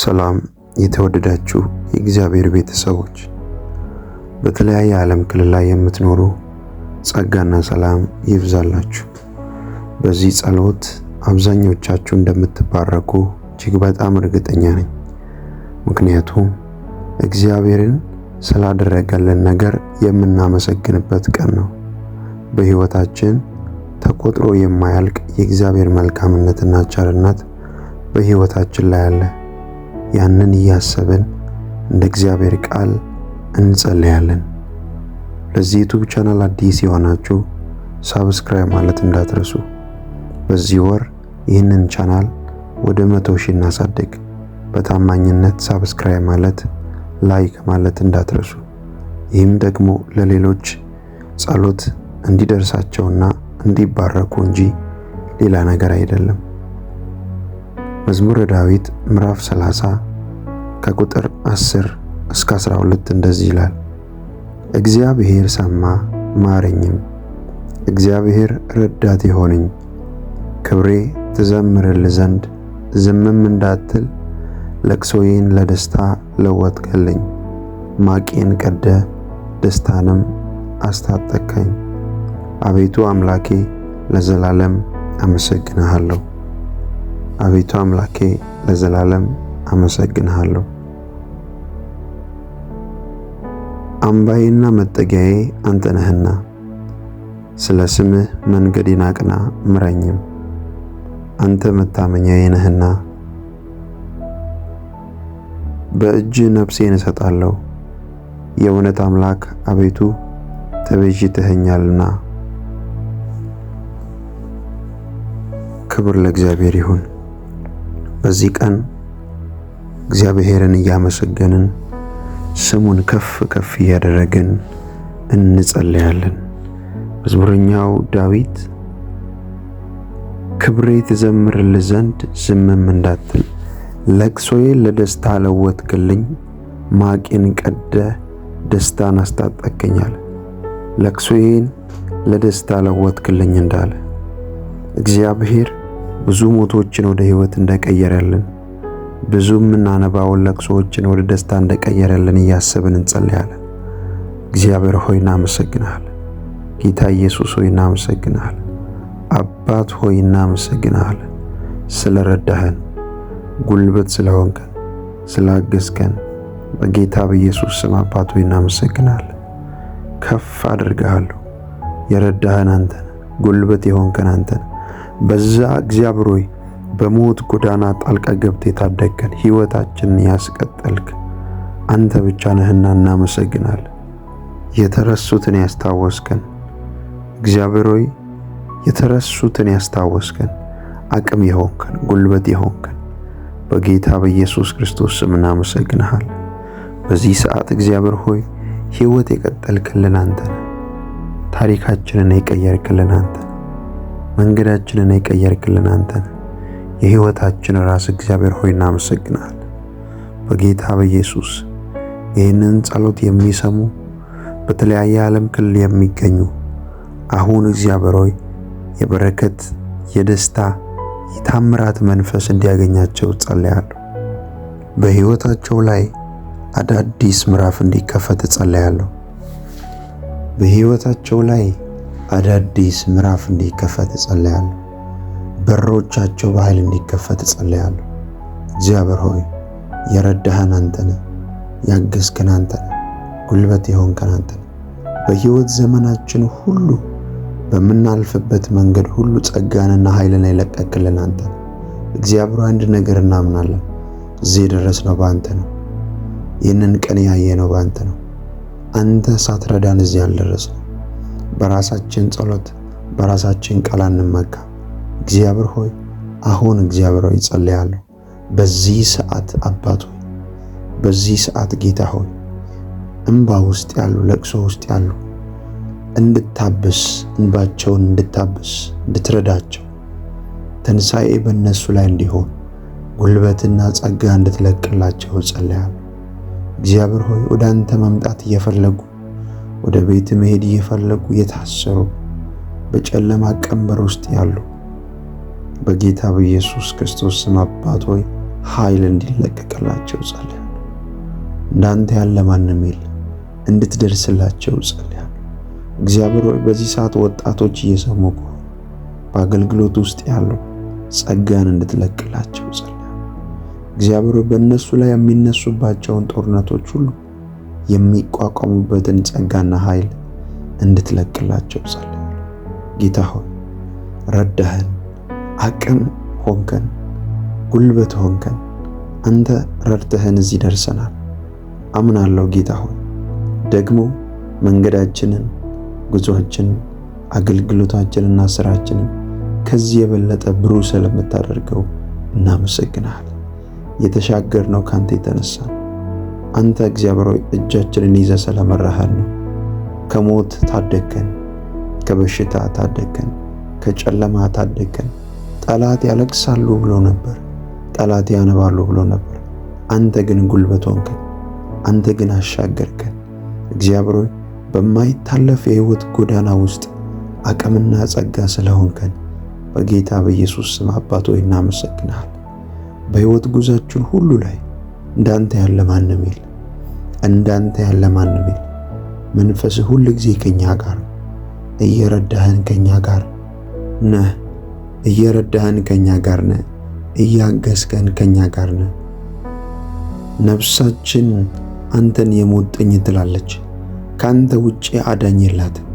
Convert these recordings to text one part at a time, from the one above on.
ሰላም የተወደዳችሁ የእግዚአብሔር ቤተሰቦች፣ በተለያየ ዓለም ክልል ላይ የምትኖሩ ጸጋና ሰላም ይብዛላችሁ። በዚህ ጸሎት አብዛኞቻችሁ እንደምትባረኩ እጅግ በጣም እርግጠኛ ነኝ። ምክንያቱም እግዚአብሔርን ስላደረገልን ነገር የምናመሰግንበት ቀን ነው። በሕይወታችን ተቆጥሮ የማያልቅ የእግዚአብሔር መልካምነትና ቸርነት በሕይወታችን ላይ አለ። ያንን እያሰብን እንደ እግዚአብሔር ቃል እንጸልያለን። ለዚህ ዩቲዩብ ቻናል አዲስ የሆናችሁ ሳብስክራይብ ማለት እንዳትረሱ። በዚህ ወር ይህንን ቻናል ወደ 100,000 እናሳድግ። በታማኝነት ሳብስክራይብ ማለት ላይክ ማለት እንዳትረሱ። ይህም ደግሞ ለሌሎች ጸሎት እንዲደርሳቸውና እንዲባረኩ እንጂ ሌላ ነገር አይደለም። መዝሙረ ዳዊት ምዕራፍ 30 ከቁጥር 10 እስከ 12 እንደዚህ ይላል። እግዚአብሔር ሰማ ማረኝም፣ እግዚአብሔር ረዳቴ ሆነኝ። ክብሬ ትዘምርልህ ዘንድ ዝምም እንዳትል፣ ለቅሶዬን ለደስታ ለወጥክልኝ። ማቄን ቀደ ደስታንም አስታጠቀኝ። አቤቱ አምላኬ ለዘላለም አመሰግንሃለሁ። አቤቱ አምላኬ ለዘላለም አመሰግንሃለሁ። አምባዬና መጠጊያዬ አንተ ነህና፣ ስለ ስምህ መንገዴን አቅና ምራኝም። አንተ መታመኛዬ ነህና በእጅህ ነፍሴን እሰጣለሁ። የእውነት አምላክ አቤቱ ተቤዥተኸኛልና። ክብር ለእግዚአብሔር ይሁን። በዚህ ቀን እግዚአብሔርን እያመሰገንን ስሙን ከፍ ከፍ እያደረግን እንጸልያለን። መዝሙረኛው ዳዊት ክብሬ ትዘምርልህ ዘንድ ዝምም እንዳትል፣ ለቅሶዬን ለደስታ ለወጥክልኝ። ማቄን ቀደ ደስታን አስታጠቀኛል። ለቅሶዬን ለደስታ ለወጥክልኝ እንዳለ እግዚአብሔር ብዙ ሞቶችን ወደ ሕይወት እንደቀየረልን፣ ብዙ የምናነባውን ለቅሶዎችን ወደ ደስታ እንደቀየረልን እያሰብን እንጸልያለን። እግዚአብሔር ሆይ እናመሰግንሃለን። ጌታ ኢየሱስ ሆይ እናመሰግንሃለን። አባት ሆይ እናመሰግንሃለን። ስለረዳህን፣ ጉልበት ስለሆንከን፣ ስላገዝከን በጌታ በኢየሱስ ስም አባት ሆይ እናመሰግንሃለን። ከፍ አድርግሃለሁ። የረዳህን አንተን፣ ጉልበት የሆንከን አንተን፣ በዛ እግዚአብሔር ሆይ በሞት ጎዳና ጣልቃ ገብተህ የታደግከን፣ ሕይወታችንን ያስቀጠልክ አንተ ብቻ ነህና እናመሰግናለን። የተረሱትን ያስታወስከን እግዚአብሔር ሆይ የተረሱትን ያስታወስከን፣ አቅም የሆንከን፣ ጉልበት የሆንከን በጌታ በኢየሱስ ክርስቶስ ስም እናመሰግንሃለን። በዚህ ሰዓት እግዚአብሔር ሆይ ሕይወት የቀጠልክልን አንተ ነህ። ታሪካችንን የቀየርክልን አንተ ነህ። መንገዳችንን የቀየርክልን አንተ ነህ። የሕይወታችን ራስ እግዚአብሔር ሆይ እናመሰግናለን። በጌታ በኢየሱስ ይህንን ጸሎት የሚሰሙ በተለያየ ዓለም ክልል የሚገኙ አሁን እግዚአብሔር ሆይ የበረከት፣ የደስታ፣ የታምራት መንፈስ እንዲያገኛቸው ጸልያለሁ። በሕይወታቸው ላይ አዳዲስ ምዕራፍ እንዲከፈት ጸልያለሁ። በሕይወታቸው ላይ አዳዲስ ምዕራፍ እንዲከፈት ጸልያለሁ። በሮቻቸው በኃይል እንዲከፈት ጸልያለሁ። እግዚአብሔር ሆይ የረዳህን አንተ ነህ፣ ያገዝከን አንተ ነህ፣ ጉልበት የሆንከን አንተ ነህ። በሕይወት ዘመናችን ሁሉ በምናልፍበት መንገድ ሁሉ ጸጋንና ኃይልን የለቀቅልን አንተ ነህ። እግዚአብሔር አንድ ነገር እናምናለን፣ እዚህ የደረስነው በአንተ ነው። ይህንን ቀን ያየነው በአንተ ነው። አንተ ሳትረዳን እዚህ አልደረስንም። በራሳችን ጸሎት በራሳችን ቃል አንመካ። እግዚአብሔር ሆይ አሁን እግዚአብሔር ሆይ ጸልያለሁ። በዚህ ሰዓት አባት ሆይ በዚህ ሰዓት ጌታ ሆይ እንባ ውስጥ ያሉ፣ ለቅሶ ውስጥ ያሉ እንድታብስ፣ እንባቸውን እንድታብስ፣ እንድትረዳቸው፣ ትንሣኤ በእነሱ ላይ እንዲሆን ጉልበትና ጸጋ እንድትለቅላቸው ጸልያለሁ። እግዚአብሔር ሆይ ወደ አንተ መምጣት እየፈለጉ፣ ወደ ቤት መሄድ እየፈለጉ የታሰሩ፣ በጨለማ ቀንበር ውስጥ ያሉ በጌታ በኢየሱስ ክርስቶስ ስም አባት ሆይ ኃይል እንዲለቀቅላቸው ጸልያለሁ። እንዳንተ ያለ ማንም የለም። እንድትደርስላቸው ጸልያለሁ። እግዚአብሔር ሆይ በዚህ ሰዓት ወጣቶች እየሰሙ ከሆነ በአገልግሎት ውስጥ ያሉ ጸጋን እንድትለቅላቸው ጸልያለሁ። እግዚአብሔር ሆይ በእነሱ ላይ የሚነሱባቸውን ጦርነቶች ሁሉ የሚቋቋሙበትን ጸጋና ኃይል እንድትለቅላቸው ጸልያለሁ። ጌታ ሆይ ረዳህን፣ አቅም ሆንከን፣ ጉልበት ሆንከን። አንተ ረድተህን እዚህ ደርሰናል። አምናለሁ ጌታ ሆይ ደግሞ መንገዳችንን፣ ጉዞአችንን፣ አገልግሎታችንና ስራችንን ከዚህ የበለጠ ብሩህ ስለምታደርገው እናመሰግናለን። የተሻገርነው ካንተ የተነሳ አንተ እግዚአብሔር ሆይ እጃችንን ይዘህ ስለመራሃን ነው። ከሞት ታደገን፣ ከበሽታ ታደገን፣ ከጨለማ ታደገን። ጠላት ያለቅሳሉ ብሎ ነበር፣ ጠላት ያነባሉ ብሎ ነበር። አንተ ግን ጉልበት ሆንከን፣ አንተ ግን አሻገርከን። እግዚአብሔር ሆይ በማይታለፍ የሕይወት ጎዳና ውስጥ አቅምና ጸጋ ስለሆንከን በጌታ በኢየሱስ ስም አባት ሆይ እናመሰግናለን። በሕይወት ጉዟችን ሁሉ ላይ እንዳንተ ያለ ማንም የለም፣ እንዳንተ ያለ ማንም የለም። መንፈስህ ሁል ጊዜ ከኛ ጋር ነው። እየረዳህን ከኛ ጋር ነህ፣ እየረዳህን ከኛ ጋር ነህ፣ እያገዝከን ከኛ ጋር ነህ። ነፍሳችን አንተን የሞጠኝ ትላለች። ካንተ ውጪ አዳኝ የላትም።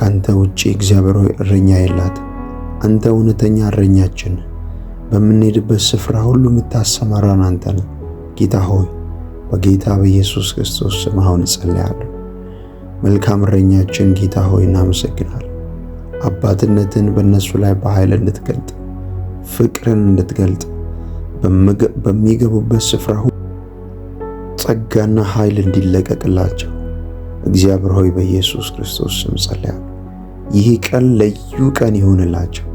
ካንተ ውጪ እግዚአብሔር ሆይ እረኛ የላትም። አንተ እውነተኛ እረኛችን፣ በምንሄድበት ስፍራ ሁሉ የምታሰማራን አንተ ነህ። ጌታ ሆይ በጌታ በኢየሱስ ክርስቶስ ስም አሁን እጸልያለሁ። መልካም እረኛችን ጌታ ሆይ እናመሰግናለን። አባትነትን በእነሱ ላይ በኃይል እንድትገልጥ፣ ፍቅርን እንድትገልጥ፣ በሚገቡበት ስፍራ ሁሉ ጸጋና ኃይል እንዲለቀቅላቸው እግዚአብሔር ሆይ በኢየሱስ ክርስቶስ ስም ጸልያለሁ። ይህ ቀን ልዩ ቀን ይሆንላቸው።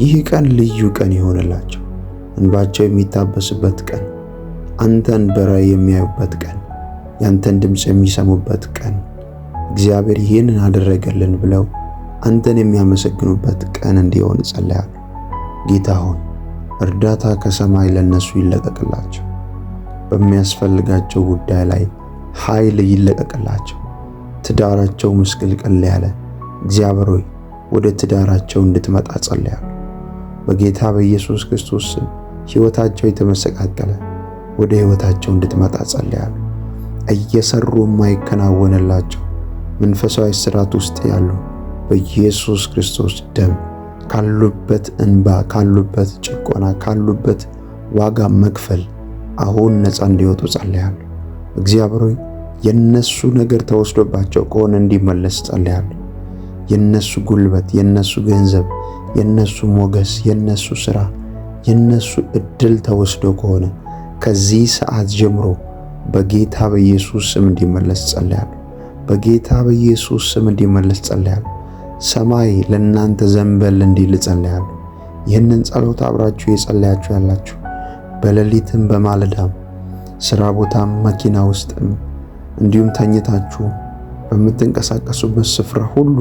ይህ ቀን ልዩ ቀን ይሆንላቸው። እንባቸው የሚታበስበት ቀን፣ አንተን በራእይ የሚያዩበት ቀን፣ ያንተን ድምፅ የሚሰሙበት ቀን፣ እግዚአብሔር ይህንን አደረገልን ብለው አንተን የሚያመሰግኑበት ቀን እንዲሆን ጸልያለሁ። ጌታ ሆይ እርዳታ ከሰማይ ለነሱ ይለቀቅላቸው። በሚያስፈልጋቸው ጉዳይ ላይ ኃይል ይለቀቅላቸው። ትዳራቸው ምስቅልቅል ያለ እግዚአብሔር ሆይ ወደ ትዳራቸው እንድትመጣ ጸልያለሁ። በጌታ በኢየሱስ ክርስቶስ ስም ሕይወታቸው የተመሰቃቀለ ወደ ሕይወታቸው እንድትመጣ ጸልያለሁ። እየሰሩ የማይከናወንላቸው መንፈሳዊ ስራት ውስጥ ያሉ በኢየሱስ ክርስቶስ ደም ካሉበት እንባ፣ ካሉበት ጭቆና፣ ካሉበት ዋጋ መክፈል አሁን ነፃ እንዲወጡ ጸልያለሁ። እግዚአብሔር ሆይ የነሱ ነገር ተወስዶባቸው ከሆነ እንዲመለስ ጸልያለሁ። የነሱ ጉልበት፣ የነሱ ገንዘብ፣ የነሱ ሞገስ፣ የነሱ ሥራ፣ የነሱ እድል ተወስዶ ከሆነ ከዚህ ሰዓት ጀምሮ በጌታ በኢየሱስ ስም እንዲመለስ ጸልያለሁ። በጌታ በኢየሱስ ስም እንዲመለስ ጸልያለሁ። ሰማይ ለእናንተ ዘንበል እንዲል ጸልያለሁ። ይህንን ጸሎት አብራችሁ የጸለያችሁ ያላችሁ በሌሊትም በማለዳም ሥራ ቦታም መኪና ውስጥም እንዲሁም ተኝታችሁ በምትንቀሳቀሱበት ስፍራ ሁሉ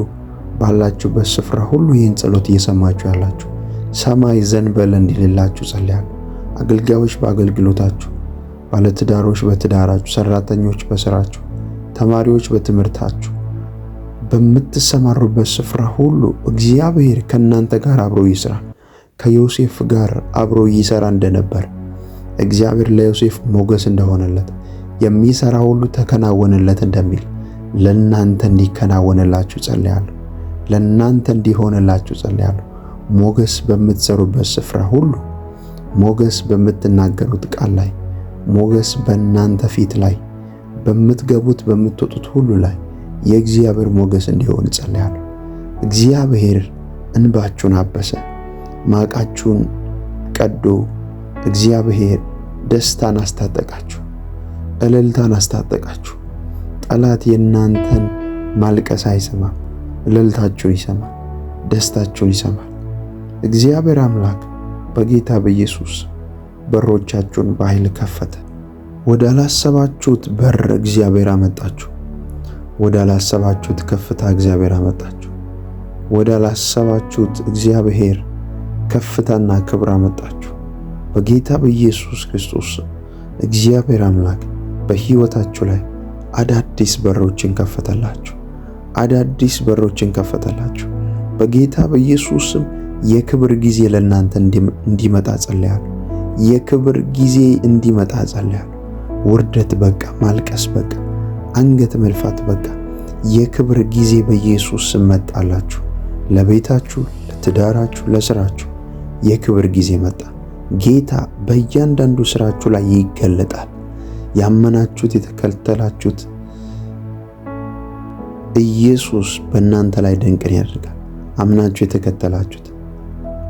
ባላችሁበት ስፍራ ሁሉ ይህን ጸሎት እየሰማችሁ ያላችሁ ሰማይ ዘንበል እንዲልላችሁ ጸልያለሁ። አገልጋዮች በአገልግሎታችሁ፣ ባለትዳሮች በትዳራችሁ፣ ሰራተኞች በስራችሁ፣ ተማሪዎች በትምህርታችሁ፣ በምትሰማሩበት ስፍራ ሁሉ እግዚአብሔር ከእናንተ ጋር አብሮ ይስራ። ከዮሴፍ ጋር አብሮ ይሰራ እንደነበር እግዚአብሔር ለዮሴፍ ሞገስ እንደሆነለት የሚሰራ ሁሉ ተከናወነለት እንደሚል ለእናንተ እንዲከናወንላችሁ ጸልያለሁ። ለእናንተ እንዲሆንላችሁ ጸልያለሁ። ሞገስ በምትሰሩበት ስፍራ ሁሉ፣ ሞገስ በምትናገሩት ቃል ላይ፣ ሞገስ በእናንተ ፊት ላይ፣ በምትገቡት በምትወጡት ሁሉ ላይ የእግዚአብሔር ሞገስ እንዲሆን ጸልያለሁ። እግዚአብሔር እንባችሁን አበሰ፣ ማቃችሁን ቀዶ እግዚአብሔር ደስታን አስታጠቃችሁ፣ እልልታን አስታጠቃችሁ። ጠላት የእናንተን ማልቀስ አይሰማም፣ እልልታችሁን ይሰማል፣ ደስታችሁን ይሰማል። እግዚአብሔር አምላክ በጌታ በኢየሱስ በሮቻችሁን በኃይል ከፈተ። ወደ አላሰባችሁት በር እግዚአብሔር አመጣችሁ። ወደ አላሰባችሁት ከፍታ እግዚአብሔር አመጣችሁ። ወደ አላሰባችሁት እግዚአብሔር ከፍታና ክብር አመጣችሁ። በጌታ በኢየሱስ ክርስቶስ እግዚአብሔር አምላክ በሕይወታችሁ ላይ አዳዲስ በሮችን ከፈተላችሁ። አዳዲስ በሮችን ከፈተላችሁ። በጌታ በኢየሱስ ስም የክብር ጊዜ ለእናንተ እንዲመጣ ጸልያለሁ። የክብር ጊዜ እንዲመጣ ጸልያለሁ። ውርደት በቃ፣ ማልቀስ በቃ፣ አንገት መልፋት በቃ። የክብር ጊዜ በኢየሱስ ስም መጣላችሁ። ለቤታችሁ፣ ለትዳራችሁ፣ ለስራችሁ የክብር ጊዜ መጣ። ጌታ በእያንዳንዱ ስራችሁ ላይ ይገለጣል። ያመናችሁት የተከተላችሁት ኢየሱስ በእናንተ ላይ ድንቅን ያደርጋል። አምናችሁ የተከተላችሁት፣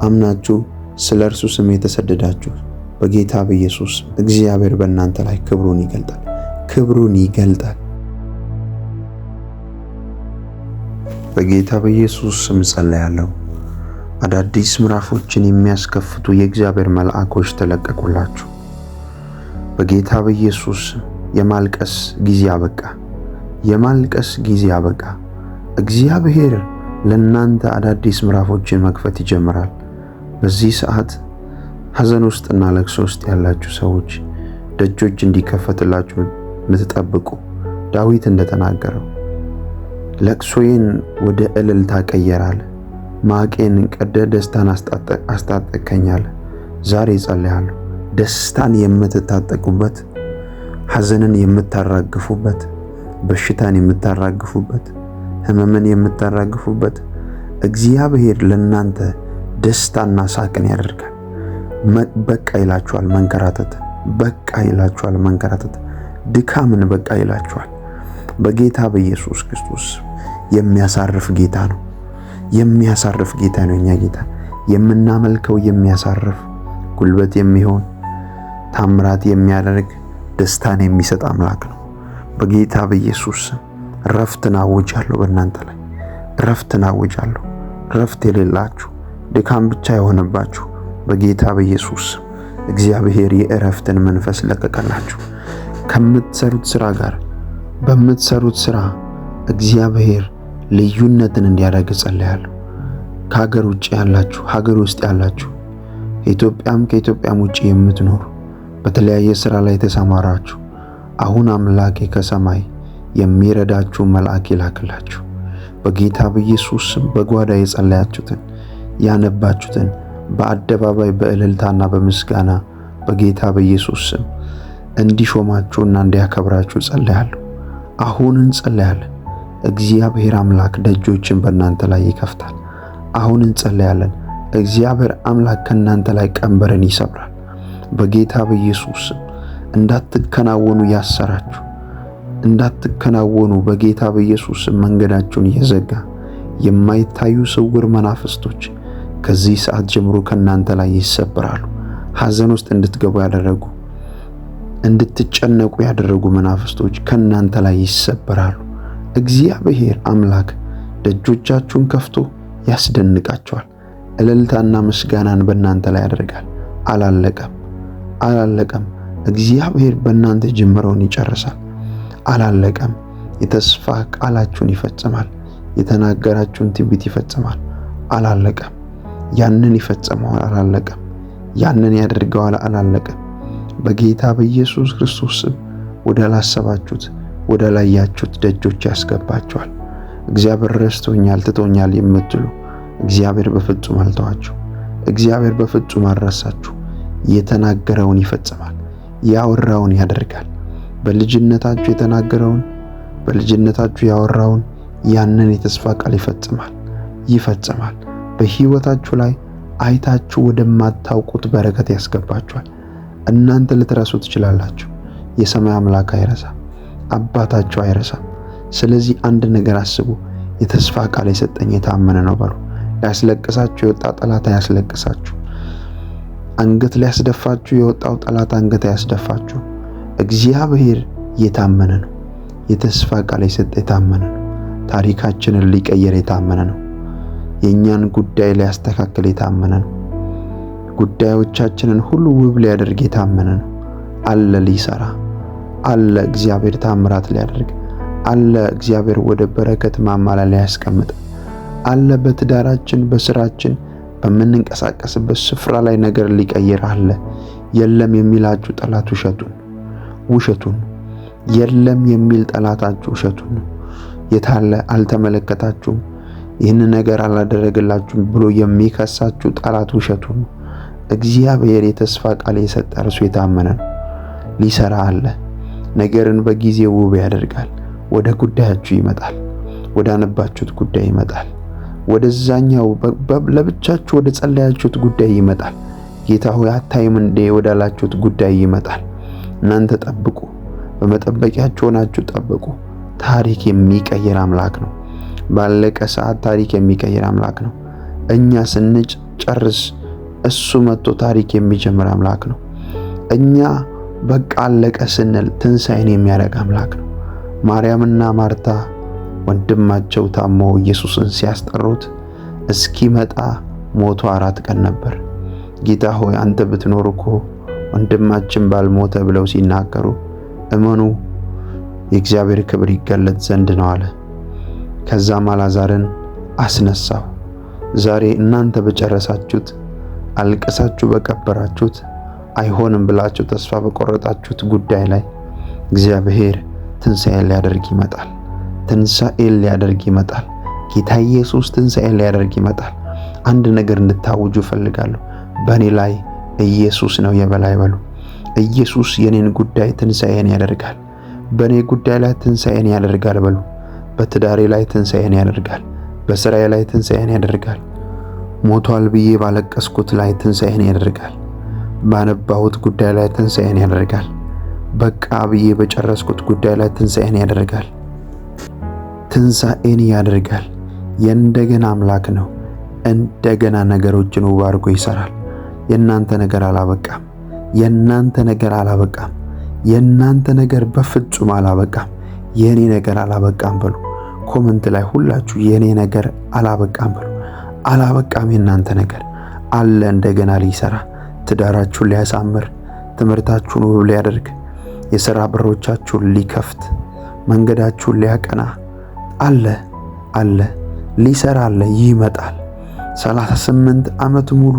አምናችሁ ስለ እርሱ ስም የተሰደዳችሁ በጌታ በኢየሱስ እግዚአብሔር በእናንተ ላይ ክብሩን ይገልጣል። ክብሩን ይገልጣል። በጌታ በኢየሱስ ስም ጸልያለሁ። አዳዲስ ምዕራፎችን የሚያስከፍቱ የእግዚአብሔር መልአኮች ተለቀቁላችሁ። በጌታ በኢየሱስ የማልቀስ ጊዜ አበቃ። የማልቀስ ጊዜ አበቃ። እግዚአብሔር ለእናንተ አዳዲስ ምዕራፎችን መክፈት ይጀምራል። በዚህ ሰዓት ሐዘን ውስጥና ለቅሶ ውስጥ ያላችሁ ሰዎች ደጆች እንዲከፈትላችሁ የምትጠብቁ ዳዊት እንደተናገረው ለቅሶዬን ወደ እልልታ ቀየራለ፣ ማቄን ቀደ ደስታን አስታጠቀኛለ። ዛሬ ጸልያለሁ ደስታን የምትታጠቁበት፣ ሐዘንን የምታራግፉበት፣ በሽታን የምታራግፉበት፣ ሕመምን የምታራግፉበት እግዚአብሔር ለእናንተ ደስታና ሳቅን ያደርጋል። በቃ ይላችኋል መንከራተት፣ በቃ ይላችኋል መንከራተት፣ ድካምን በቃ ይላችኋል። በጌታ በኢየሱስ ክርስቶስ የሚያሳርፍ ጌታ ነው። የሚያሳርፍ ጌታ ነው። እኛ ጌታ የምናመልከው የሚያሳርፍ ጉልበት የሚሆን ታምራት የሚያደርግ ደስታን የሚሰጥ አምላክ ነው። በጌታ በኢየሱስ ረፍትን አውጃለሁ። በእናንተ ላይ ረፍትን አውጃለሁ። ረፍት የሌላችሁ ድካም ብቻ የሆነባችሁ በጌታ በኢየሱስ እግዚአብሔር የእረፍትን መንፈስ ለቀቀላችሁ። ከምትሰሩት ስራ ጋር በምትሰሩት ስራ እግዚአብሔር ልዩነትን እንዲያደርግ ጸልያለሁ። ከሀገር ውጭ ያላችሁ፣ ሀገር ውስጥ ያላችሁ፣ ከኢትዮጵያም ውጭ የምትኖሩ በተለያየ ስራ ላይ የተሰማራችሁ አሁን አምላኬ ከሰማይ የሚረዳችሁ መልአክ ይላክላችሁ። በጌታ በኢየሱስ ስም በጓዳ የጸለያችሁትን ያነባችሁትን በአደባባይ በእልልታና በምስጋና በጌታ በኢየሱስ ስም እንዲሾማችሁና እንዲያከብራችሁ ጸልያለሁ። አሁን እንጸልያለን። እግዚአብሔር አምላክ ደጆችን በእናንተ ላይ ይከፍታል። አሁን እንጸልያለን። እግዚአብሔር አምላክ ከእናንተ ላይ ቀንበርን ይሰብራል። በጌታ በኢየሱስ ስም እንዳትከናወኑ ያሰራችሁ እንዳትከናወኑ በጌታ በኢየሱስ ስም መንገዳችሁን እየዘጋ የማይታዩ ስውር መናፍስቶች ከዚህ ሰዓት ጀምሮ ከእናንተ ላይ ይሰበራሉ። ሐዘን ውስጥ እንድትገቡ ያደረጉ፣ እንድትጨነቁ ያደረጉ መናፍስቶች ከእናንተ ላይ ይሰበራሉ። እግዚአብሔር አምላክ ደጆቻችሁን ከፍቶ ያስደንቃቸዋል። እልልታና ምስጋናን በእናንተ ላይ ያደርጋል። አላለቀም። እግዚአብሔር በእናንተ ጅምረውን ይጨርሳል። አላለቀም። የተስፋ ቃላችሁን ይፈጽማል። የተናገራችሁን ትንቢት ይፈጽማል። አላለቀም። ያንን ይፈጽመዋል። አላለቀም። ያንን ያደርገዋል። አላለቀም። በጌታ በኢየሱስ ክርስቶስ ስም ወደ ላሰባችሁት ወደ ላያችሁት ደጆች ያስገባችኋል። እግዚአብሔር ረስቶኛል፣ ትቶኛል የምትሉ እግዚአብሔር በፍጹም አልተዋችሁ። እግዚአብሔር በፍጹም አልረሳችሁ። የተናገረውን ይፈጽማል። ያወራውን ያደርጋል። በልጅነታችሁ የተናገረውን በልጅነታችሁ ያወራውን ያንን የተስፋ ቃል ይፈጽማል። በሕይወታችሁ ላይ አይታችሁ ወደማታውቁት በረከት ያስገባችኋል። እናንተ ልትረሱ ትችላላችሁ። የሰማይ አምላክ አይረሳም። አባታችሁ አይረሳም። ስለዚህ አንድ ነገር አስቡ። የተስፋ ቃል የሰጠኝ የታመነ ነው በሉ። ሊያስለቅሳችሁ የወጣ ጠላት አያስለቅሳችሁ። አንገት ሊያስደፋችሁ የወጣው ጠላት አንገት አያስደፋችሁ። እግዚአብሔር የታመነ ነው። የተስፋ ቃል የሰጠ የታመነ ነው። ታሪካችንን ሊቀየር የታመነ ነው። የእኛን ጉዳይ ሊያስተካክል የታመነ ነው። ጉዳዮቻችንን ሁሉ ውብ ሊያደርግ የታመነ ነው። አለ ሊሰራ አለ። እግዚአብሔር ታምራት ሊያደርግ አለ። እግዚአብሔር ወደ በረከት ማማ ላይ ሊያስቀምጥ አለ። በትዳራችን በስራችን በምንንቀሳቀስበት ስፍራ ላይ ነገር ሊቀይር አለ። የለም የሚላችሁ ጠላት ውሸቱን የለም የሚል ጠላታችሁ ውሸቱን ነው። የታለ አልተመለከታችሁም፣ ይህን ነገር አላደረገላችሁም ብሎ የሚከሳችሁ ጠላት ውሸቱን ነው። እግዚአብሔር የተስፋ ቃል የሰጠ እርሱ የታመነ ነው። ሊሰራ አለ። ነገርን በጊዜው ውብ ያደርጋል። ወደ ጉዳያችሁ ይመጣል። ወደ አነባችሁት ጉዳይ ይመጣል። ወደዛኛው ለብቻችሁ ወደ ጸለያችሁት ጉዳይ ይመጣል። ጌታ ሆይ አታይም እንዴ ወዳላችሁት ጉዳይ ይመጣል። እናንተ ጠብቁ፣ በመጠበቂያችሁ ሆናችሁ ጠብቁ። ታሪክ የሚቀይር አምላክ ነው። ባለቀ ሰዓት ታሪክ የሚቀይር አምላክ ነው። እኛ ስንጨርስ እሱ መጥቶ ታሪክ የሚጀምር አምላክ ነው። እኛ በቃ አለቀ ስንል ትንሣኤን የሚያደርግ አምላክ ነው። ማርያምና ማርታ ወንድማቸው ታሞ ኢየሱስን ሲያስጠሩት እስኪመጣ ሞቶ 4 ቀን ነበር። ጌታ ሆይ አንተ ብትኖር እኮ ወንድማችን ባልሞተ ብለው ሲናገሩ እመኑ የእግዚአብሔር ክብር ይገለጥ ዘንድ ነው አለ። ከዛም አልዓዛርን አስነሳው። ዛሬ እናንተ በጨረሳችሁት አልቅሳችሁ በቀበራችሁት አይሆንም ብላችሁ ተስፋ በቆረጣችሁት ጉዳይ ላይ እግዚአብሔር ትንሣኤን ሊያደርግ ይመጣል። ትንሣኤን ሊያደርግ ይመጣል። ጌታ ኢየሱስ ትንሣኤን ሊያደርግ ይመጣል። አንድ ነገር እንድታውጁ እፈልጋለሁ። በእኔ ላይ ኢየሱስ ነው የበላይ በሉ። ኢየሱስ የኔን ጉዳይ ትንሣኤን ያደርጋል። በእኔ ጉዳይ ላይ ትንሣኤን ያደርጋል በሉ። በትዳሬ ላይ ትንሣኤን ያደርጋል። በስራዬ ላይ ትንሣኤን ያደርጋል። ሞቷል ብዬ ባለቀስኩት ላይ ትንሣኤን ያደርጋል። ባነባሁት ጉዳይ ላይ ትንሣኤን ያደርጋል። በቃ ብዬ በጨረስኩት ጉዳይ ላይ ትንሣኤን ያደርጋል። ትንሣኤን ያደርጋል። የእንደገና አምላክ ነው። እንደገና ነገሮችን ውብ አድርጎ ይሰራል። የእናንተ ነገር አላበቃም። የእናንተ ነገር አላበቃም። የእናንተ ነገር በፍጹም አላበቃም። የኔ ነገር አላበቃም በሉ። ኮመንት ላይ ሁላችሁ የኔ ነገር አላበቃም በሉ። አላበቃም። የእናንተ ነገር አለ እንደገና ሊሰራ፣ ትዳራችሁን ሊያሳምር፣ ትምህርታችሁን ውብ ሊያደርግ፣ የሥራ በሮቻችሁን ሊከፍት፣ መንገዳችሁን ሊያቀና አለ ሊሰራ አለ። ይመጣል። 38 ዓመት ሙሉ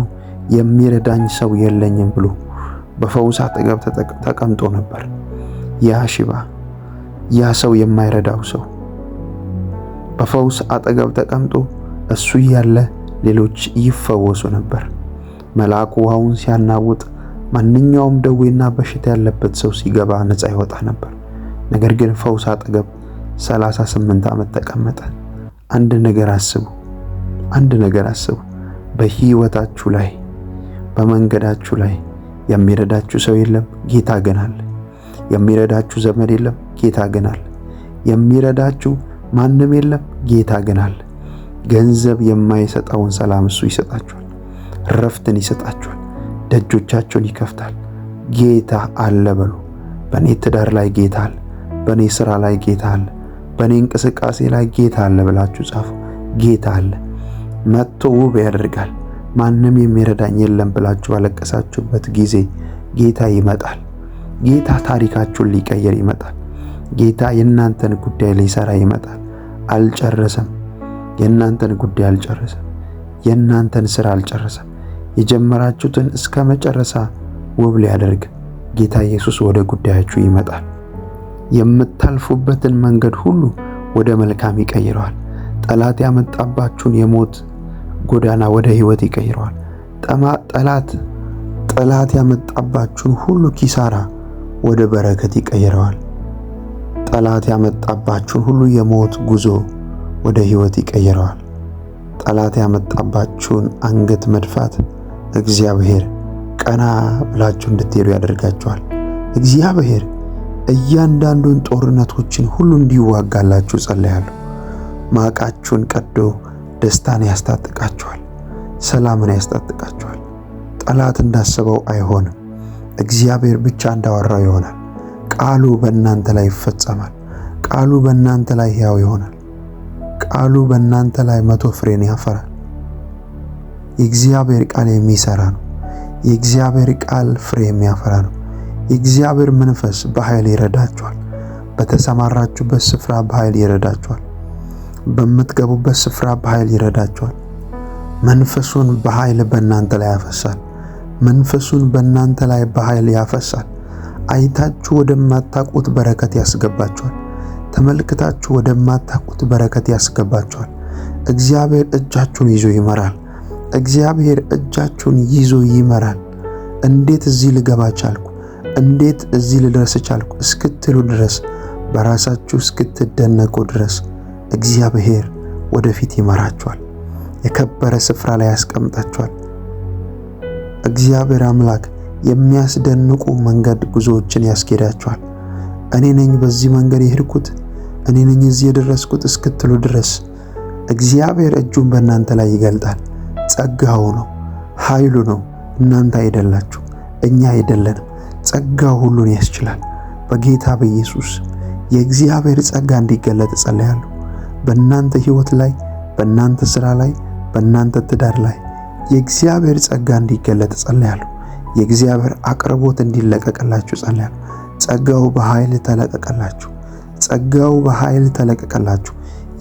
የሚረዳኝ ሰው የለኝም ብሎ በፈውስ አጠገብ ተቀምጦ ነበር። ያ ሽባ፣ ያ ሰው የማይረዳው ሰው በፈውስ አጠገብ ተቀምጦ እሱ ያለ ሌሎች ይፈወሱ ነበር። መልአኩ ውሃውን ሲያናውጥ ማንኛውም ደዌና በሽታ ያለበት ሰው ሲገባ ነፃ ይወጣ ነበር። ነገር ግን ፈውስ አጠገብ 38 ዓመት ተቀመጠ። አንድ ነገር አስቡ። በህይወታችሁ ላይ በመንገዳችሁ ላይ የሚረዳችሁ ሰው የለም፣ ጌታ ግን አለ። የሚረዳችሁ ዘመድ የለም፣ ጌታ ግን አለ። የሚረዳችሁ ማንም የለም፣ ጌታ ግን አለ። ገንዘብ የማይሰጠውን ሰላም እሱ ይሰጣችኋል። ረፍትን ይሰጣችኋል። ደጆቻችሁን ይከፍታል። ጌታ አለ በሉ። በኔ ትዳር ላይ ጌታ አለ። በኔ ስራ ላይ ጌታ አለ። በኔ እንቅስቃሴ ላይ ጌታ አለ ብላችሁ ጻፉ። ጌታ አለ። መጥቶ ውብ ያደርጋል። ማንም የሚረዳኝ የለም ብላችሁ ባለቀሳችሁበት ጊዜ ጌታ ይመጣል። ጌታ ታሪካችሁን ሊቀየር ይመጣል። ጌታ የእናንተን ጉዳይ ሊሰራ ይመጣል። አልጨረሰም። የእናንተን ጉዳይ አልጨረሰም። የእናንተን ስራ አልጨረሰም። የጀመራችሁትን እስከ መጨረሻ ውብ ሊያደርግ ጌታ ኢየሱስ ወደ ጉዳያችሁ ይመጣል። የምታልፉበትን መንገድ ሁሉ ወደ መልካም ይቀይረዋል። ጠላት ያመጣባችሁን የሞት ጎዳና ወደ ህይወት ይቀይረዋል። ጠላት ያመጣባችሁን ሁሉ ኪሳራ ወደ በረከት ይቀይረዋል። ጠላት ያመጣባችሁን ሁሉ የሞት ጉዞ ወደ ህይወት ይቀይረዋል። ጠላት ያመጣባችሁን አንገት መድፋት እግዚአብሔር ቀና ብላችሁ እንድትሄዱ ያደርጋችኋል። እግዚአብሔር እያንዳንዱን ጦርነቶችን ሁሉ እንዲዋጋላችሁ ጸልያለሁ። ማቃችሁን ቀዶ ደስታን ያስታጥቃችኋል። ሰላምን ያስታጥቃችኋል። ጠላት እንዳሰበው አይሆንም። እግዚአብሔር ብቻ እንዳወራው ይሆናል። ቃሉ በእናንተ ላይ ይፈጸማል። ቃሉ በእናንተ ላይ ሕያው ይሆናል። ቃሉ በእናንተ ላይ 100 ፍሬን ያፈራል። የእግዚአብሔር ቃል የሚሰራ ነው። የእግዚአብሔር ቃል ፍሬ የሚያፈራ ነው። የእግዚአብሔር መንፈስ በኃይል ይረዳችኋል። በተሰማራችሁበት ስፍራ በኃይል ይረዳችኋል። በምትገቡበት ስፍራ በኃይል ይረዳችኋል። መንፈሱን በኃይል በእናንተ ላይ ያፈሳል። መንፈሱን በእናንተ ላይ በኃይል ያፈሳል። አይታችሁ ወደማታውቁት በረከት ያስገባችኋል። ተመልክታችሁ ወደማታውቁት በረከት ያስገባችኋል። እግዚአብሔር እጃችሁን ይዞ ይመራል። እግዚአብሔር እጃችሁን ይዞ ይመራል። እንዴት እዚህ ልገባ ቻልኩ፣ እንዴት እዚህ ልደርስ ቻልኩ እስክትሉ ድረስ፣ በራሳችሁ እስክትደነቁ ድረስ እግዚአብሔር ወደፊት ይመራችኋል። የከበረ ስፍራ ላይ ያስቀምጣችኋል። እግዚአብሔር አምላክ የሚያስደንቁ መንገድ ጉዞዎችን ያስኬዳችኋል። እኔ ነኝ በዚህ መንገድ የሄድኩት፣ እኔ ነኝ እዚህ የደረስኩት እስክትሉ ድረስ እግዚአብሔር እጁን በእናንተ ላይ ይገልጣል። ጸጋው ነው፣ ኃይሉ ነው። እናንተ አይደላችሁ፣ እኛ አይደለንም። ጸጋው ሁሉን ያስችላል። በጌታ በኢየሱስ የእግዚአብሔር ጸጋ እንዲገለጥ ጸልያለሁ። በእናንተ ሕይወት ላይ፣ በእናንተ ሥራ ላይ፣ በእናንተ ትዳር ላይ የእግዚአብሔር ጸጋ እንዲገለጥ ጸልያለሁ። የእግዚአብሔር አቅርቦት እንዲለቀቅላችሁ ጸልያለሁ። ጸጋው በኃይል ተለቀቀላችሁ። ጸጋው በኃይል ተለቀቀላችሁ።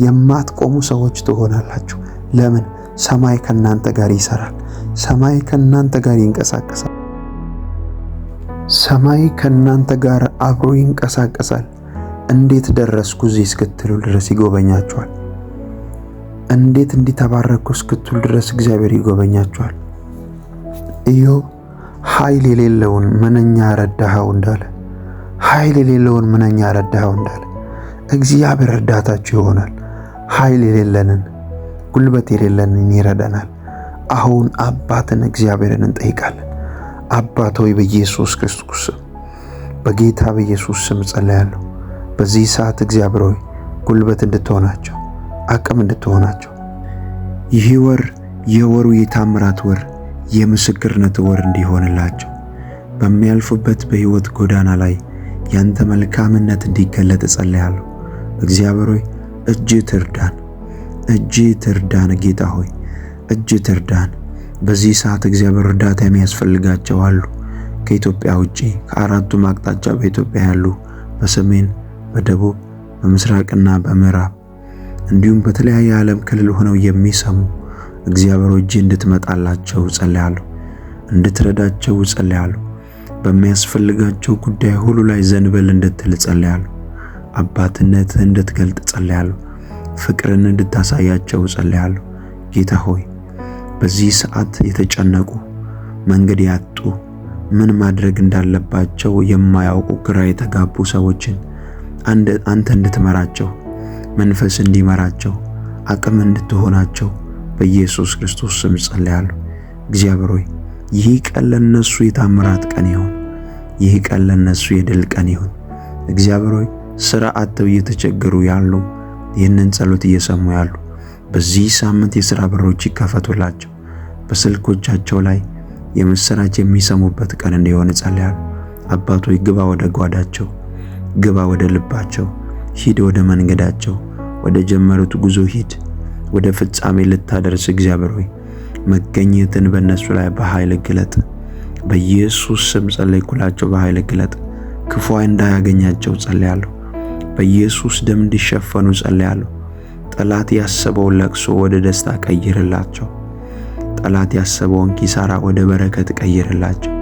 የማትቆሙ ሰዎች ትሆናላችሁ። ለምን? ሰማይ ከናንተ ጋር ይሰራል። ሰማይ ከናንተ ጋር ይንቀሳቀሳል። ሰማይ ከናንተ ጋር አብሮ ይንቀሳቀሳል። እንዴት ደረስኩ እዚህ እስክትሉ ድረስ ይጎበኛችኋል። እንዴት እንዲተባረኩ እስክትሉ ድረስ እግዚአብሔር ይጎበኛችኋል። ኢዮብ ኃይል የሌለውን ምንኛ ረዳኸው እንዳለ፣ ኃይል የሌለውን ምንኛ ረዳኸው እንዳለ እግዚአብሔር እርዳታችሁ ይሆናል። ኃይል የሌለንን፣ ጉልበት የሌለንን ይረዳናል። አሁን አባትን እግዚአብሔርን እንጠይቃለን። አባት ሆይ በኢየሱስ ክርስቶስ ስም፣ በጌታ በኢየሱስ ስም ጸልያለሁ። በዚህ ሰዓት እግዚአብሔር ሆይ ጉልበት እንድትሆናቸው፣ አቅም እንድትሆናቸው፣ ይህ ወር የወሩ የታምራት ወር፣ የምስክርነት ወር እንዲሆንላቸው፣ በሚያልፉበት በሕይወት ጎዳና ላይ ያንተ መልካምነት እንዲገለጥ ጸልያለሁ። እግዚአብሔር ሆይ እጅ ትርዳን፣ እጅ ትርዳን። ጌታ ሆይ እጅ ትርዳን። በዚህ ሰዓት እግዚአብሔር እርዳታ የሚያስፈልጋቸው አሉ። ከኢትዮጵያ ውጪ ከአራቱም አቅጣጫ በኢትዮጵያ ያሉ፣ በሰሜን፣ በደቡብ፣ በምስራቅና በምዕራብ እንዲሁም በተለያየ ዓለም ክልል ሆነው የሚሰሙ እግዚአብሔር እጅ እንድትመጣላቸው ጸልያለሁ፣ እንድትረዳቸው ጸልያለሁ። በሚያስፈልጋቸው ጉዳይ ሁሉ ላይ ዘንበል እንድትል ጸልያለሁ። አባትነትህን እንድትገልጥ ጸልያለሁ። ፍቅርን እንድታሳያቸው ጸልያለሁ። ጌታ ሆይ በዚህ ሰዓት የተጨነቁ፣ መንገድ ያጡ፣ ምን ማድረግ እንዳለባቸው የማያውቁ ግራ የተጋቡ ሰዎችን አንተ እንድትመራቸው፣ መንፈስ እንዲመራቸው፣ አቅም እንድትሆናቸው በኢየሱስ ክርስቶስ ስም ጸልያለሁ። እግዚአብሔር ሆይ ይህ ቀን ለነሱ የታምራት ቀን ይሁን። ይህ ቀን ለነሱ የድል ቀን ይሁን። እግዚአብሔር ሆይ ሥራ አጥተው እየተቸገሩ ያሉ፣ ይህንን ጸሎት እየሰሙ ያሉ በዚህ ሳምንት የሥራ በሮች ይከፈቱላቸው። በስልኮቻቸው ላይ የምስራች የሚሰሙበት ቀን እንዲሆን ጸልያለሁ። አባት ሆይ ግባ ወደ ጓዳቸው፣ ግባ ወደ ልባቸው፣ ሂድ ወደ መንገዳቸው፣ ወደ ጀመሩት ጉዞ ሂድ፣ ወደ ፍጻሜ ልታደርስ እግዚአብሔር ሆይ መገኘትን በእነሱ ላይ በኃይል ግለጥ። በኢየሱስ ስም ጸለይኩላቸው። በኃይል ግለጥ። ክፉ እንዳያገኛቸው ጸልያለሁ። በኢየሱስ ደም እንዲሸፈኑ ጸልያለሁ። ጠላት ያሰበውን ለቅሶ ወደ ደስታ ቀይርላቸው። ጠላት ያሰበውን ኪሳራ ወደ በረከት ቀይርላቸው።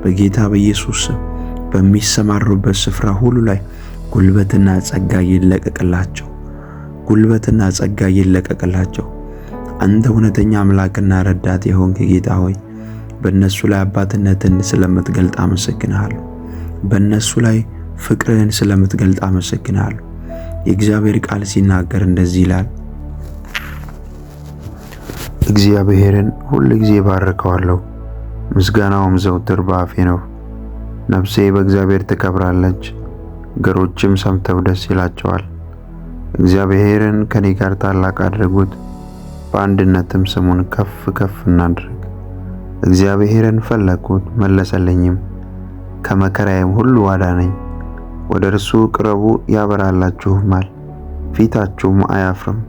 በጌታ በኢየሱስ ስም በሚሰማሩበት ስፍራ ሁሉ ላይ ጉልበትና ጸጋ ይለቀቅላቸው። ጉልበትና ጸጋ ይለቀቅላቸው። አንተ እውነተኛ አምላክና ረዳት የሆንክ ጌታ ሆይ በእነሱ ላይ አባትነትን ስለምትገልጥ አመሰግንሃለሁ። በእነሱ ላይ ፍቅርህን ስለምትገልጥ አመሰግንሃለሁ። የእግዚአብሔር ቃል ሲናገር እንደዚህ ይላል፣ እግዚአብሔርን ሁል ጊዜ ባርከዋለሁ፣ ምስጋናውም ዘውትር በአፌ ነው። ነፍሴ በእግዚአብሔር ትከብራለች፣ ገሮችም ሰምተው ደስ ይላቸዋል። እግዚአብሔርን ከኔ ጋር ታላቅ አድርጉት፣ በአንድነትም ስሙን ከፍ ከፍ እናድርግ። እግዚአብሔርን ፈለግኩት መለሰልኝም፣ ከመከራዬም ሁሉ አዳነኝ። ወደ እርሱ ቅረቡ ያበራላችሁማል፣ ፊታችሁም አያፍርም።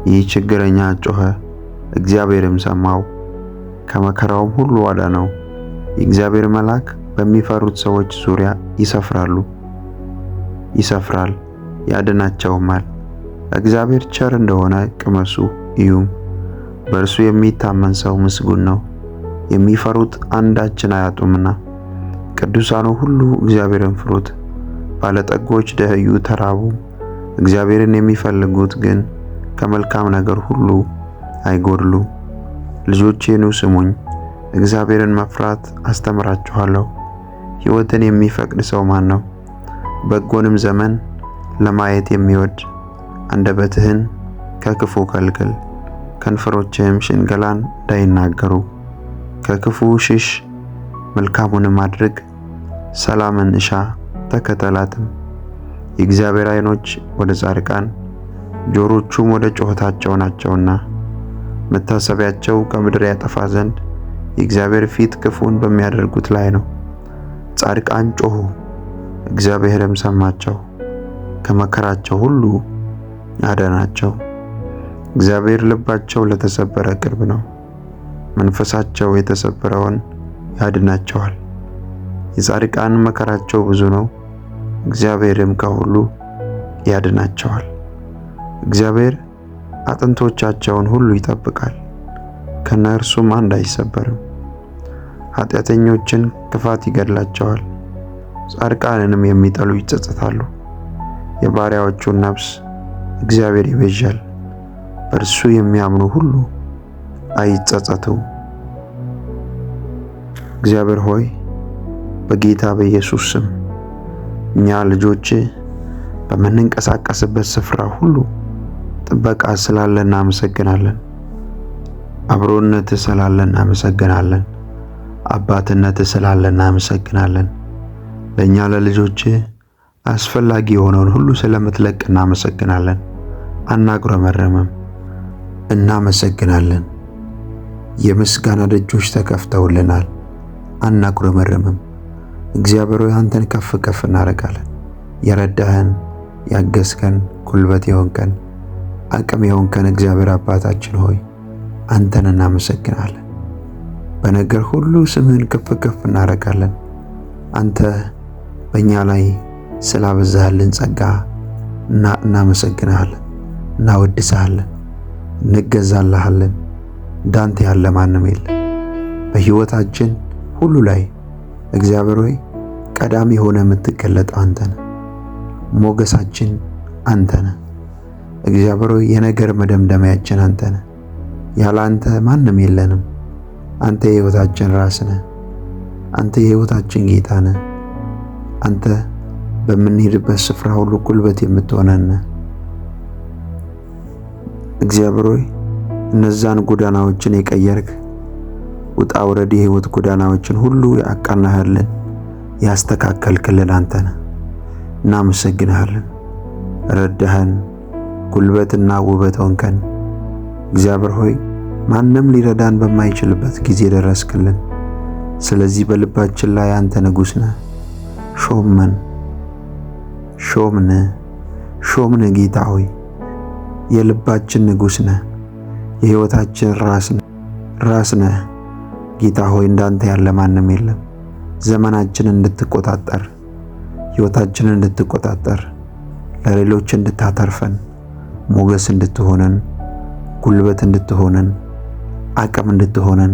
ይህ ችግረኛ ጮኸ፣ እግዚአብሔርም ሰማው፣ ከመከራውም ሁሉ አዳነው። የእግዚአብሔር መልአክ በሚፈሩት ሰዎች ዙሪያ ይሰፍራል ያድናቸውማል። እግዚአብሔር ቸር እንደሆነ ቅመሱ እዩም። በእርሱ የሚታመን ሰው ምስጉን ነው። የሚፈሩት አንዳችን አያጡምና። ቅዱሳኑ ሁሉ እግዚአብሔርን ፍሩት። ባለጠጎች ደኸዩ ተራቡ፣ እግዚአብሔርን የሚፈልጉት ግን ከመልካም ነገር ሁሉ አይጎድሉም። ልጆቼ ኑ ስሙኝ፣ እግዚአብሔርን መፍራት አስተምራችኋለሁ። ሕይወትን የሚፈቅድ ሰው ማን ነው? በጎንም ዘመን ለማየት የሚወድ። አንደበትህን ከክፉ ከልክል፣ ከንፈሮችህም ሽንገላን እንዳይናገሩ። ከክፉ ሽሽ፣ መልካሙንም አድርግ፣ ሰላምን እሻ ተከተላትም። የእግዚአብሔር ዓይኖች ወደ ጻድቃን ጆሮቹም ወደ ጩኸታቸው ናቸውና፣ መታሰቢያቸው ከምድር ያጠፋ ዘንድ የእግዚአብሔር ፊት ክፉን በሚያደርጉት ላይ ነው። ጻድቃን ጮኹ፣ እግዚአብሔርም ሰማቸው፣ ከመከራቸው ሁሉ አዳናቸው። እግዚአብሔር ልባቸው ለተሰበረ ቅርብ ነው፣ መንፈሳቸው የተሰበረውን ያድናቸዋል። የጻድቃን መከራቸው ብዙ ነው፣ እግዚአብሔርም ከሁሉ ያድናቸዋል። እግዚአብሔር አጥንቶቻቸውን ሁሉ ይጠብቃል፣ ከነርሱም አንድ አይሰበርም። ኃጢአተኞችን ክፋት ይገድላቸዋል፣ ጻድቃንንም የሚጠሉ ይጸጸታሉ። የባሪያዎቹን ነፍስ እግዚአብሔር ይቤዣል፣ በእርሱ የሚያምኑ ሁሉ አይጸጸቱም። እግዚአብሔር ሆይ በጌታ በኢየሱስ ስም እኛ ልጆች በምንንቀሳቀስበት ስፍራ ሁሉ ጥበቃ ስላለ እናመሰግናለን። አብሮነት ስላለ እናመሰግናለን። አባትነት ስላለ እናመሰግናለን። ለእኛ ለልጆች አስፈላጊ የሆነውን ሁሉ ስለምትለቅ እናመሰግናለን። አናጉረመረምም፣ እናመሰግናለን። የምስጋና ደጆች ተከፍተውልናል፣ አናጉረመረምም። እግዚአብሔር ሆይ አንተን ከፍ ከፍ እናደርጋለን። የረዳህን ያገዝከን፣ ጉልበት የሆንከን፣ አቅም የሆንከን እግዚአብሔር አባታችን ሆይ አንተን እናመሰግናለን። በነገር ሁሉ ስምህን ከፍ ከፍ እናደርጋለን። አንተ በእኛ ላይ ስላበዛህልን ጸጋ እናመሰግንሃለን፣ እናወድስሃለን፣ እንገዛልሃለን። እንዳንተ ያለ ማንም የለም። በሕይወታችን ሁሉ ላይ እግዚአብሔር ሆይ ቀዳሚ ሆነ የምትገለጥ አንተ ነህ። ሞገሳችን አንተ ነህ። እግዚአብሔር ሆይ የነገር መደምደሚያችን አንተ ነህ። ያለ አንተ ማንም የለንም። አንተ የሕይወታችን ራስ ነህ። አንተ የሕይወታችን ጌታ ነህ። አንተ በምንሄድበት ስፍራ ሁሉ ጉልበት የምትሆነን እግዚአብሔር ሆይ እነዛን ጎዳናዎችን የቀየርክ ውጣ ውረድ የሕይወት ጎዳናዎችን ሁሉ ያቃናህልን ያስተካከልክልን አንተ ነህ። እናመሰግንሃለን። ረዳህን፣ ጉልበትና ውበት ሆንከን። እግዚአብሔር ሆይ ማንም ሊረዳን በማይችልበት ጊዜ ደረስክልን። ስለዚህ በልባችን ላይ አንተ ንጉሥ ነህ። ሾምን ጌታ ሆይ የልባችን ንጉሥ ነህ። የሕይወታችን ራስ ነህ ጌታ ሆይ እንዳንተ ያለ ማንም የለም። ዘመናችንን እንድትቆጣጠር፣ ሕይወታችንን እንድትቆጣጠር፣ ለሌሎች እንድታተርፈን፣ ሞገስ እንድትሆነን፣ ጉልበት እንድትሆነን፣ አቅም እንድትሆነን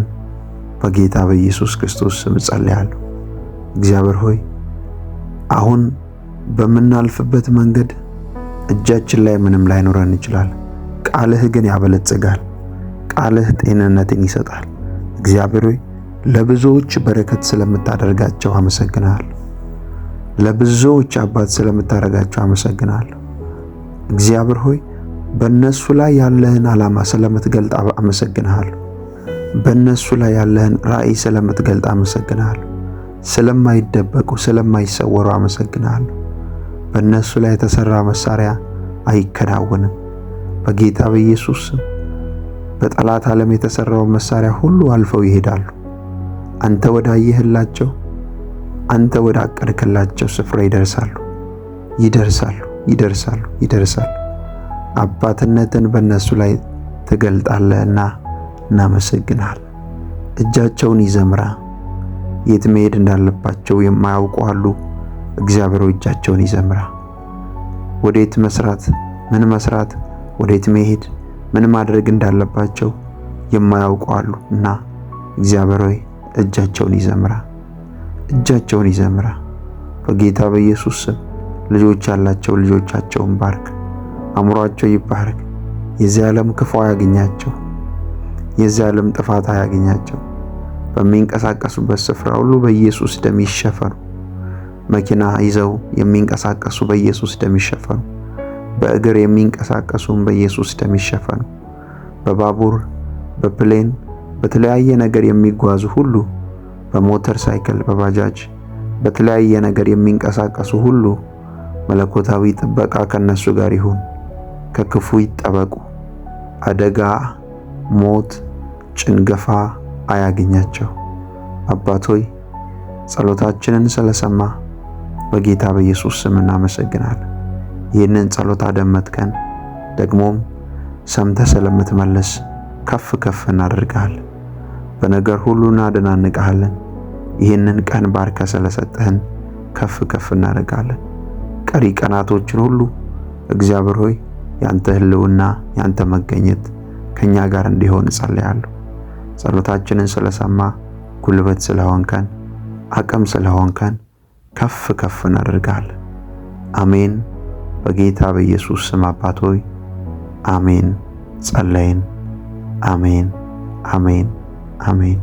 በጌታ በኢየሱስ ክርስቶስ ስም ጸልያለሁ። እግዚአብሔር ሆይ አሁን በምናልፍበት መንገድ እጃችን ላይ ምንም ላይኖረን ይችላል። ቃልህ ግን ያበለጽጋል። ቃልህ ጤንነትን ይሰጣል። እግዚአብሔር ሆይ ለብዙዎች በረከት ስለምታደርጋቸው አመሰግናለሁ። ለብዙዎች አባት ስለምታደርጋቸው አመሰግናለሁ። እግዚአብሔር ሆይ በእነሱ ላይ ያለህን ዓላማ ስለምትገልጥ አመሰግናለሁ። በእነሱ ላይ ያለህን ራእይ ስለምትገልጥ አመሰግናለሁ። ስለማይደበቁ ስለማይሰወሩ አመሰግናለሁ። በእነሱ ላይ የተሰራ መሳሪያ አይከናወንም። በጌታ በኢየሱስ ስም በጠላት ዓለም የተሰራውን መሳሪያ ሁሉ አልፈው ይሄዳሉ። አንተ ወዳየህላቸው፣ አንተ ወዳቀድክላቸው ስፍራ ይደርሳሉ። አባትነትን በእነሱ ላይ ትገልጣለህና እናመሰግናለን። እጃቸውን ይዘምራ። የት መሄድ እንዳለባቸው የማያውቁ አሉ። እግዚአብሔር እጃቸውን ይዘምራ። ምን መስራት፣ ወዴት መሄድ፣ ምን ማድረግ እንዳለባቸው የማያውቁ አሉ እና እግዚአብሔር ሆይ እጃቸውን ይዘምራ በጌታ በኢየሱስ ስም። ልጆች ያላቸው ልጆቻቸውን ባርክ፣ አእምሯቸው ይባረክ። የዚህ ዓለም ክፉ አያገኛቸው፣ የዚህ ዓለም ጥፋት አያገኛቸው። በሚንቀሳቀሱበት ስፍራ ሁሉ በኢየሱስ ደም ይሸፈኑ። መኪና ይዘው የሚንቀሳቀሱ በኢየሱስ ደም ይሸፈኑ። በእግር የሚንቀሳቀሱም በኢየሱስ ደም ይሸፈኑ። በባቡር፣ በፕሌን፣ በተለያየ ነገር የሚጓዙ ሁሉ፣ በሞተር ሳይክል፣ በባጃጅ፣ በተለያየ ነገር የሚንቀሳቀሱ ሁሉ መለኮታዊ ጥበቃ ከነሱ ጋር ይሁን። ከክፉ ይጠበቁ። አደጋ፣ ሞት፣ ጭንገፋ አያገኛቸው። አባት ሆይ ጸሎታችንን ስለሰማ በጌታ በኢየሱስ ስም እናመሰግናለን። ይህንን ጸሎት አደመጥከን፣ ደግሞም ሰምተህ ስለምትመልስ ከፍ ከፍ እናደርግሃለን። በነገር ሁሉ እናደናንቅሃለን። ይህንን ቀን ባርከ ስለሰጠህን ከፍ ከፍ እናደርጋለን። ቀሪ ቀናቶችን ሁሉ እግዚአብሔር ሆይ ያንተ ሕልውና ያንተ መገኘት ከኛ ጋር እንዲሆን ጸልያለሁ። ጸሎታችንን ስለሰማ ጉልበት ስለሆንከን አቅም ስለሆንከን ከፍ ከፍ እናደርጋለን። አሜን። በጌታ በኢየሱስ ስም አባት ሆይ አሜን። ጸለይን። አሜን፣ አሜን፣ አሜን።